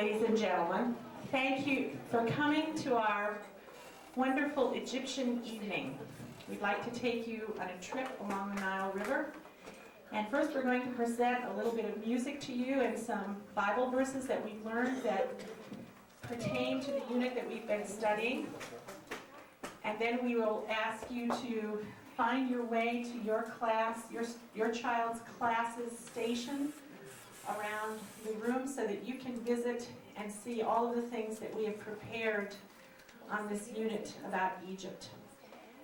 ladies and gentlemen. Thank you for coming to our wonderful Egyptian evening. We'd like to take you on a trip along the Nile River. And first we're going to present a little bit of music to you and some Bible verses that we've learned that pertain to the unit that we've been studying. And then we will ask you to find your way to your class, your child's classes stations around the room so that you can visit and see all of the things that we have prepared on this unit about Egypt.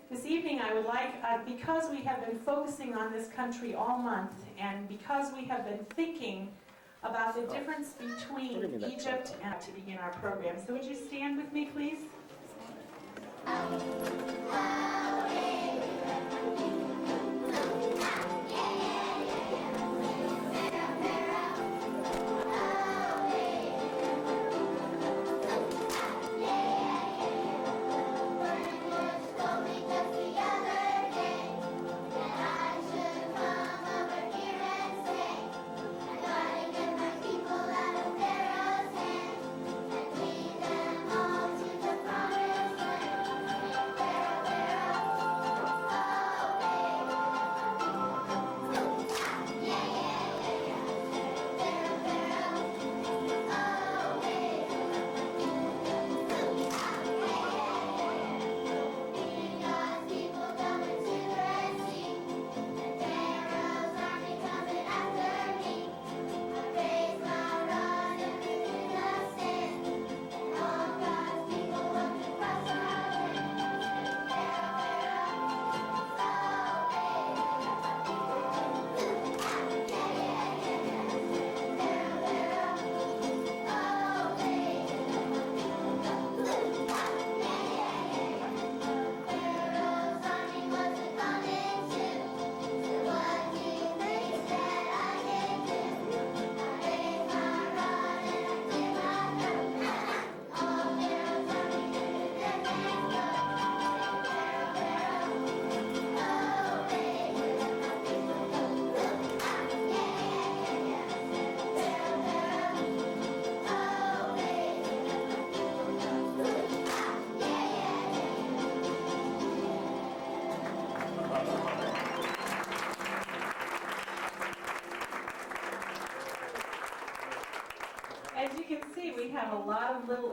This evening I would like, because we have been focusing on this country all month and because we have been thinking about the difference between Egypt and to begin our program. So would you stand with me, please?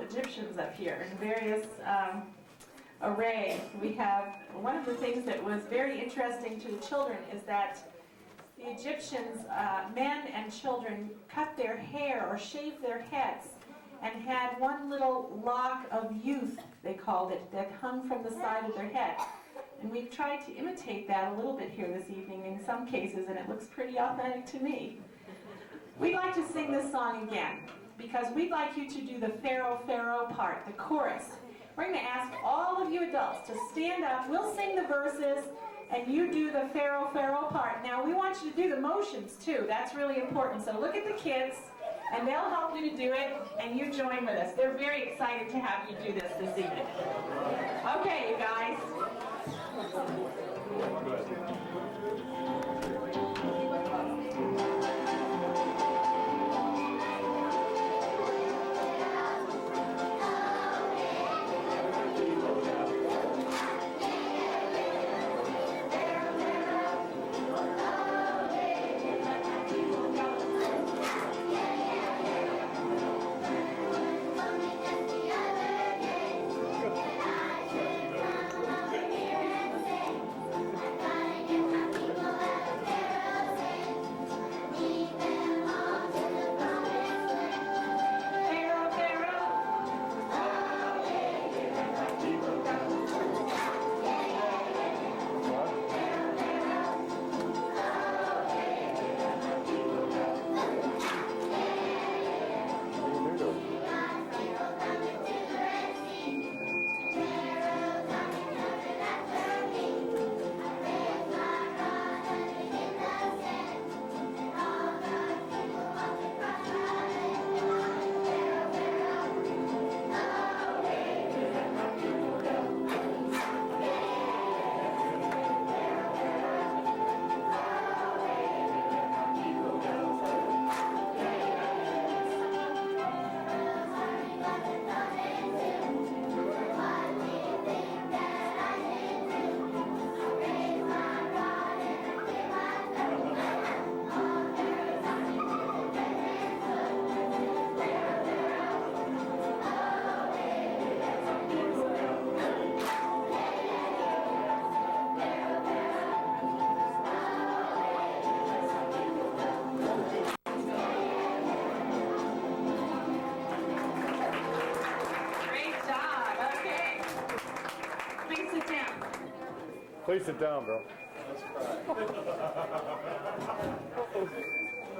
Egyptians up here in various array. We have one of the things that was very interesting to the children is that the Egyptians, men and children, cut their hair or shaved their heads and had one little lock of youth, they called it, that hung from the side of their head. And we've tried to imitate that a little bit here this evening in some cases, and it looks pretty authentic to me. We'd like to sing this song again, because we'd like you to do the Pharaoh, Pharaoh part, the chorus. We're going to ask all of you adults to stand up. We'll sing the verses, and you do the Pharaoh, Pharaoh part. Now, we want you to do the motions, too. That's really important. So look at the kids, and they'll help you to do it, and you join with us. They're very excited to have you do this evening. Okay, you guys. Please sit down, bro.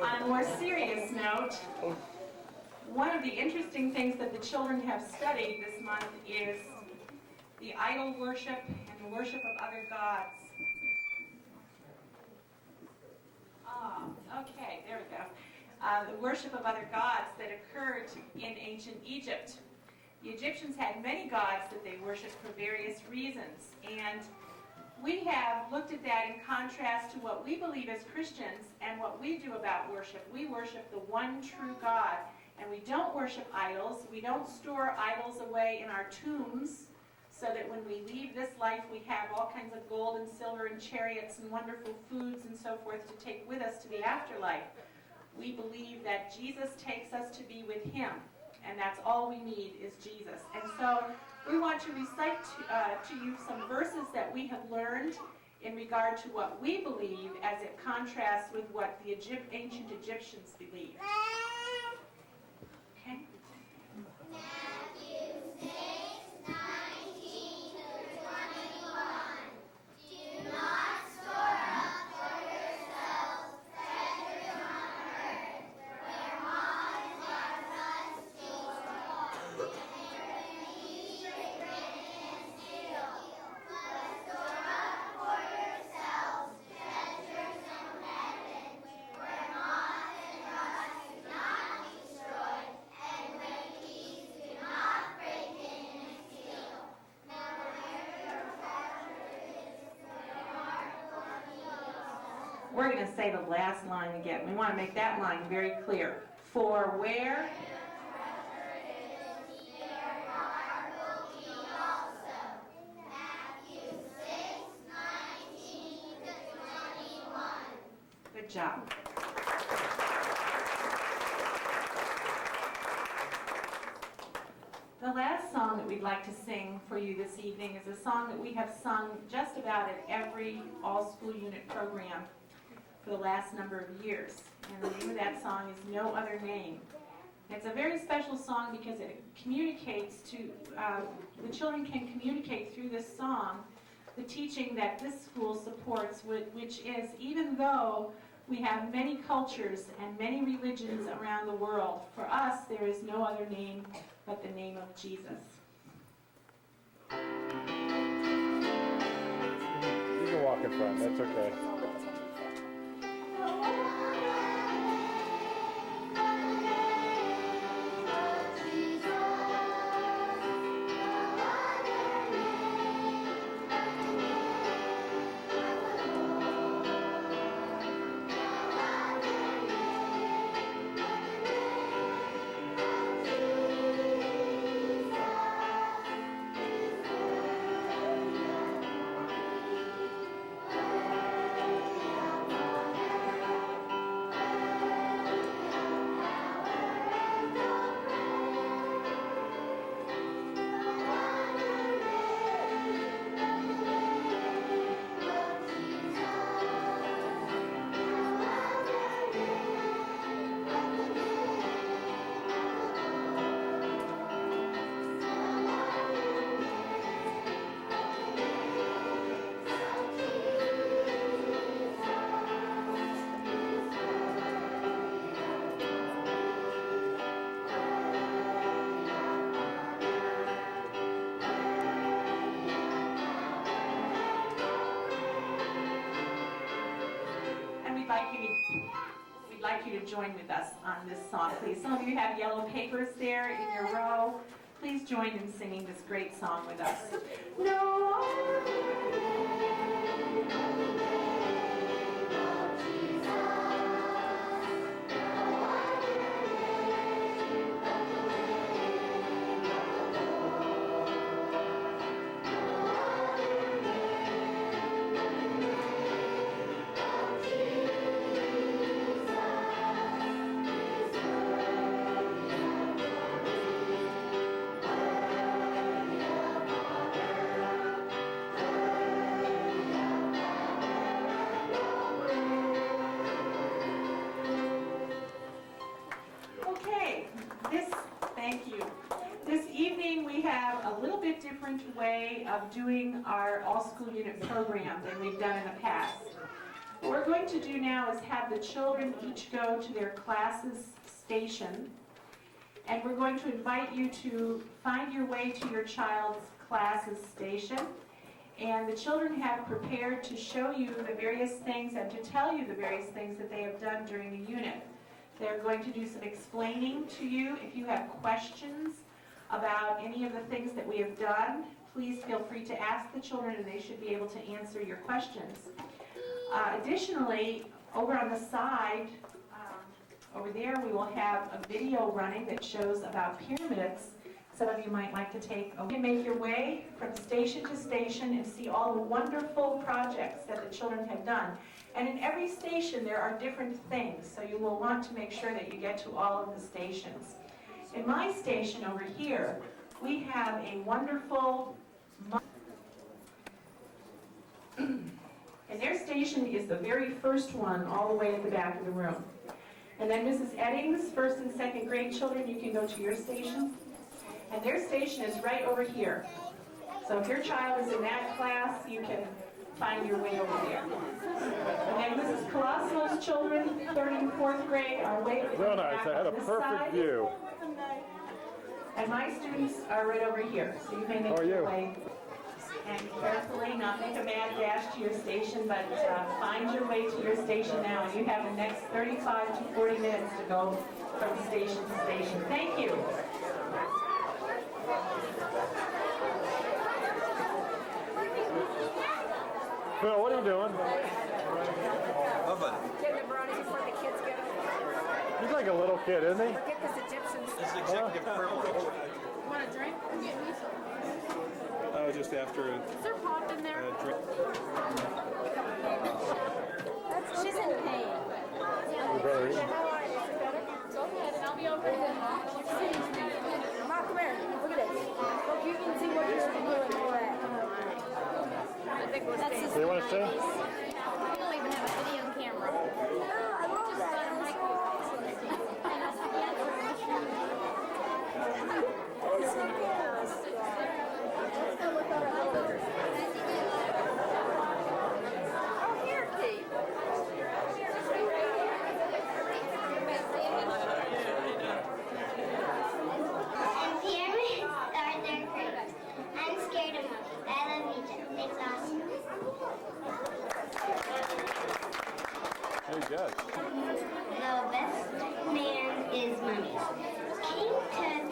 On a more serious note, one of the interesting things that the children have studied this month is the idol worship and the worship of other gods. Okay, there we go. The worship of other gods that occurred in ancient Egypt. The Egyptians had many gods that they worshipped for various reasons, and we have looked at that in contrast to what we believe as Christians and what we do about worship. We worship the one true God, and we don't worship idols. We don't store idols away in our tombs so that when we leave this life we have all kinds of gold and silver and chariots and wonderful foods and so forth to take with us to the afterlife. We believe that Jesus takes us to be with him, and that's all we need is Jesus. And so we want to recite to you some verses that we have learned in regard to what we believe as it contrasts with what the ancient Egyptians believed. Okay? Matthew 6:19 to 21. Do not store up for yourselves treasures on earth, where moths and rust destroy, and where thieves break in and steal. But store up for yourselves treasures in heaven, where moth and rust do not destroy, and where thieves do not break in and steal. Now where your treasure is, there your heart will be also. We're going to say the last line again. We want to make that line very clear. For where? Matthew 6:19 to 21. Good job. The last song that we'd like to sing for you this evening is a song that we have sung just about at every all-school unit program for the last number of years. And the name of that song is No Other Name. It's a very special song because it communicates to, the children can communicate through this song the teaching that this school supports, which is even though we have many cultures and many religions around the world, for us there is no other name but the name of Jesus. You can walk in front, that's okay. We'd like you to join with us on this song, please. Some of you have yellow papers there in your row. Please join in singing this great song with us. No have a little bit different way of doing our all-school unit program than we've done in the past. What we're going to do now is have the children each go to their classes station, and we're going to invite you to find your way to your child's classes station. And the children have prepared to show you the various things and to tell you the various things that they have done during the unit. They're going to do some explaining to you. If you have questions about any of the things that we have done, please feel free to ask the children and they should be able to answer your questions. Additionally, over on the side, over there, we will have a video running that shows about pyramids. Some of you might like to take a make your way from station to station and see all the wonderful projects that the children have done. And in every station, there are different things, so you will want to make sure that you get to all of the stations. In my station over here, we have a wonderful, and their station is the very first one all the way at the back of the room. And then Mrs. Eddings, first and second grade children, you can go to your station. And their station is right over here. So if your child is in that class, you can find your way over there. And then Mrs. Colosimo's children, third and fourth grade, are way over Real nice. I had a this perfect side. view. And my students are right over here, so you may make your way. And carefully, not make a mad dash to your station, but find your way to your station now. And you have the next 35 to 40 minutes to go from station to station. Thank you. Phil, what are you doing? Getting the brownies before the kids get them. He's like a little kid, isn't he? Get this Egyptian This is executive privilege. Want a drink? Get me some. Just after a Is there pop in there? drink. She's in pain. You better eat. Go ahead, and I'll be over there. Mom, come here. Look at this. Look, you can see what you're doing. I think we're staying. Do you want to stay? We don't even have a video camera. Oh, I love that. Oh, here, Kate. And pyramids are their great. I'm scared of them. I love Egypt. It's awesome. Very good. The best man is mummies. King Tut